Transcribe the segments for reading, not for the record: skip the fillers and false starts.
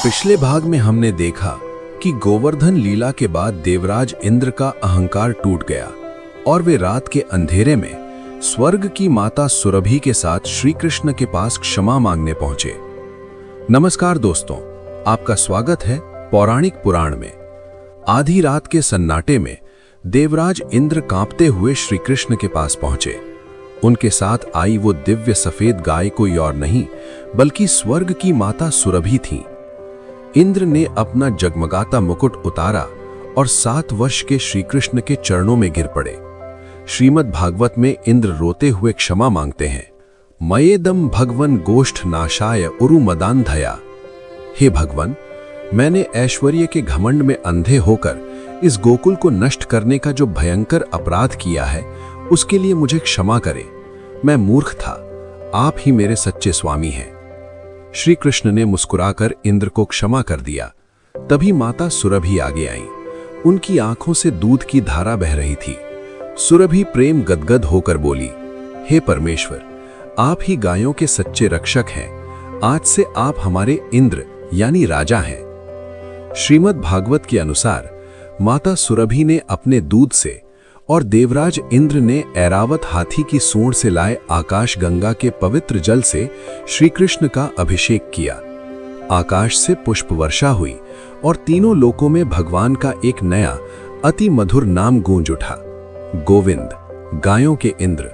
पिछले भाग में हमने देखा कि गोवर्धन लीला के बाद देवराज इंद्र का अहंकार टूट गया और वे रात के अंधेरे में स्वर्ग की माता सुरभि के साथ श्री कृष्ण के पास क्षमा मांगने पहुंचे। नमस्कार दोस्तों, आपका स्वागत है पौराणिक पुराण में। आधी रात के सन्नाटे में देवराज इंद्र कांपते हुए श्री कृष्ण के पास पहुंचे। उनके साथ आई वो दिव्य सफेद गाय कोई और नहीं बल्कि स्वर्ग की माता सुरभि थी। इंद्र ने अपना जगमगाता मुकुट उतारा और 7 वर्ष के श्री कृष्ण के चरणों में गिर पड़े। श्रीमद् भागवत में इंद्र रोते हुए क्षमा मांगते हैं, मयेदम भगवन गोष्ठ नाशाय उरु मदान्धया। हे भगवान, मैंने ऐश्वर्य के घमंड में अंधे होकर इस गोकुल को नष्ट करने का जो भयंकर अपराध किया है उसके लिए मुझे क्षमा करें। मैं मूर्ख था, आप ही मेरे सच्चे स्वामी हैं। श्री कृष्ण ने मुस्कुराकर इंद्र को क्षमा कर दिया। तभी माता सुरभि आगे आईं। उनकी आंखों से दूध की धारा बह रही थी। सुरभि प्रेम गदगद होकर बोली, हे परमेश्वर, आप ही गायों के सच्चे रक्षक हैं। आज से आप हमारे इंद्र यानी राजा हैं। श्रीमद् भागवत के अनुसार माता सुरभि ने अपने दूध से और देवराज इंद्र ने ऐरावत हाथी की सूंड से लाए आकाश गंगा के पवित्र जल से श्री कृष्ण का अभिषेक किया। आकाश से पुष्प वर्षा हुई और तीनों लोकों में भगवान का एक नया अति मधुर नाम गूंज उठा, गोविंद, गायों के इंद्र।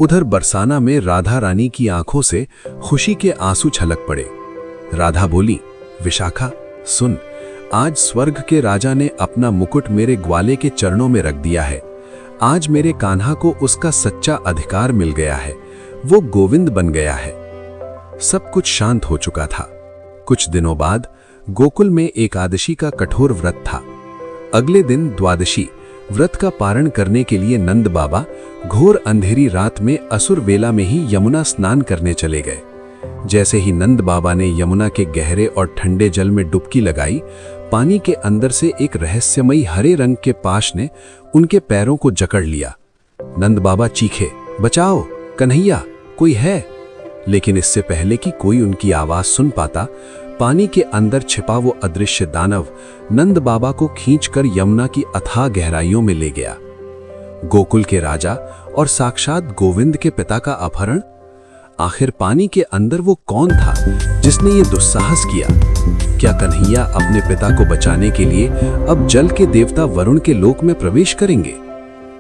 उधर बरसाना में राधा रानी की आंखों से खुशी के आंसू छलक पड़े। राधा बोली, विशाखा सुन, आज स्वर्ग के राजा ने अपना मुकुट मेरे ग्वाले के चरणों में रख दिया है। आज मेरे कान्हा को उसका सच्चा अधिकार मिल गया है, वो गोविंद बन गया है। सब कुछ शांत हो चुका था। कुछ दिनों बाद गोकुल में एकादशी का कठोर व्रत था। अगले दिन द्वादशी व्रत का पारण करने के लिए नंद बाबा घोर अंधेरी रात में असुर वेला में ही यमुना स्नान करने चले गए। जैसे ही नंद बाबा ने यमुना के गहरे और ठंडे जल में डुबकी लगाई, पानी के अंदर से एक रहस्यमयी हरे रंग के पाश ने उनके पैरों को जकड़ लिया। नंद बाबा चीखे, बचाओ कन्हैया, कोई है। लेकिन इससे पहले कि कोई उनकी आवाज सुन पाता, पानी के अंदर छिपा वो अदृश्य दानव नंद बाबा को खींचकर यमुना की अथाह गहराइयों में ले गया। गोकुल के राजा और साक्षात गोविंद के पिता का अपहरण। आखिर पानी के अंदर वो कौन था जिसने ये दुस्साहस किया? क्या कन्हैया अपने पिता को बचाने के लिए अब जल के देवता वरुण के लोक में प्रवेश करेंगे?